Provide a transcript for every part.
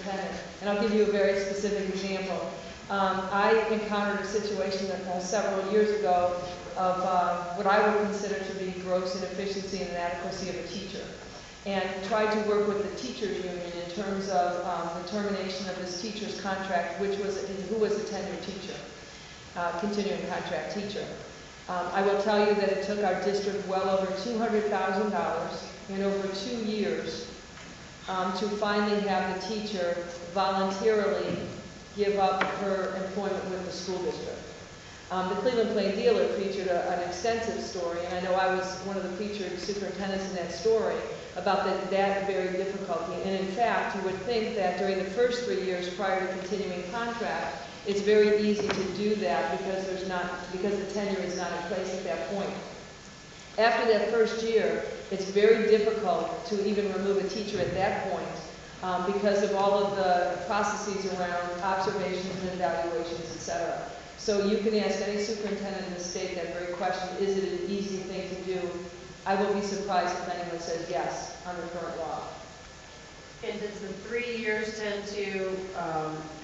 superintendent. And I'll give you a very specific example. I encountered a situation several years ago of what I would consider to be gross inefficiency and inadequacy of a teacher, and tried to work with the teachers union in terms of the termination of this teacher's contract, who was a tenured teacher, continuing contract teacher. I will tell you that it took our district well over $200,000 in over 2 years to finally have the teacher voluntarily give up her employment with the school district. The Cleveland Plain Dealer featured an extensive story, and I know I was one of the featured superintendents in that story about that very difficulty. And in fact, you would think that during the first 3 years prior to continuing contract, it's very easy to do that because the tenure is not in place at that point. After that first year, it's very difficult to even remove a teacher at that point because of all of the processes around observations and evaluations, etc. So you can ask any superintendent in the state that very question, is it an easy thing to do? I will be surprised if anyone says yes under current law. And does the 3 years tend to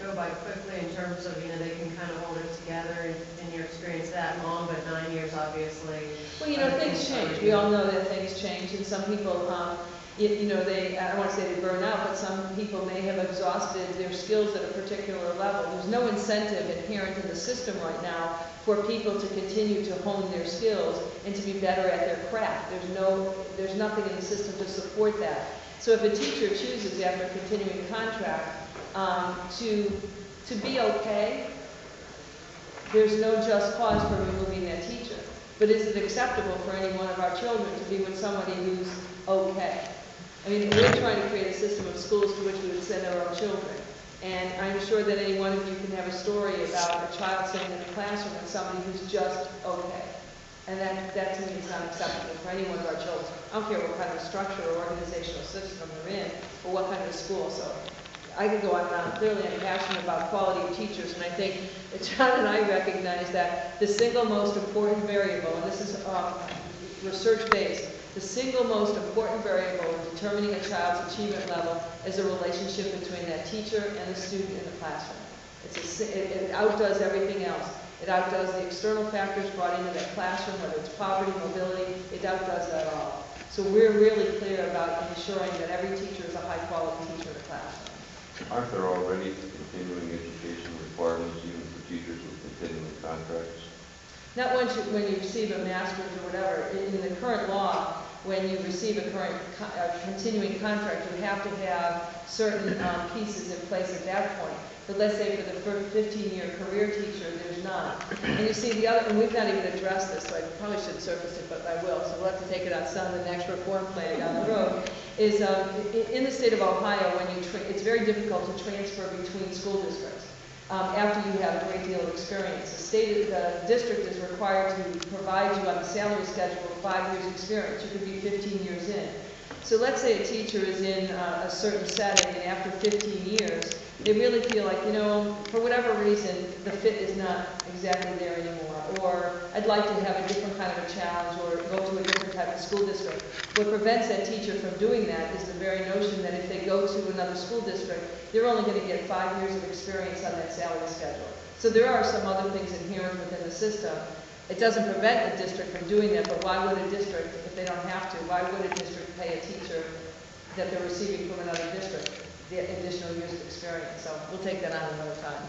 go by quickly in terms of, they can kind of hold it together in your experience that long, but 9 years obviously? Well, things change. We all know that things change, and some people, I don't want to say they burn out, but some people may have exhausted their skills at a particular level. There's no incentive inherent in the system right now for people to continue to hone their skills and to be better at their craft. There's nothing in the system to support that. So if a teacher chooses after a continuing contract to be okay, there's no just cause for removing that teacher. But is it acceptable for any one of our children to be with somebody who's okay? I mean, we're trying to create a system of schools to which we would send our own children. And I'm sure that any one of you can have a story about a child sitting in the classroom with somebody who's just okay. And that to me is not acceptable for any one of our children. I don't care what kind of structure or organizational system they're in, or what kind of school. So I could go on and on. Clearly I'm passionate about quality of teachers, and I think that John and I recognize that the single most important variable, and this is research-based, the single most important variable in determining a child's achievement level is the relationship between that teacher and the student in the classroom. It outdoes everything else. It outdoes the external factors brought into that classroom, whether it's poverty, mobility, it outdoes that all. So we're really clear about ensuring that every teacher is a high-quality teacher in the classroom. Aren't there already continuing education requirements even for teachers with continuing contracts? Not when you receive a master's or whatever. In the current law, when you receive a continuing contract, you have to have certain pieces in place at that point. But let's say for the first 15-year career teacher, there's not. And you see the other, and we've not even addressed this, so I probably shouldn't surface it, but I will. So we'll have to take it on some of the next reform plan down the road. Is in the state of Ohio, it's very difficult to transfer between school districts after you have a great deal of experience. The district is required to provide you on the salary schedule 5 years experience. You could be 15 years in. So let's say a teacher is in a certain setting, and after 15 years, they really feel like, for whatever reason, the fit is not exactly there anymore, or I'd like to have a different kind of a challenge, or go to a different type of school district. What prevents that teacher from doing that is the very notion that if they go to another school district, they're only going to get 5 years of experience on that salary schedule. So there are some other things inherent within the system. It doesn't prevent a district from doing that, but why would a district, if they don't have to, why would a district pay a teacher that they're receiving from another district the additional years of experience? So we'll take that on another time.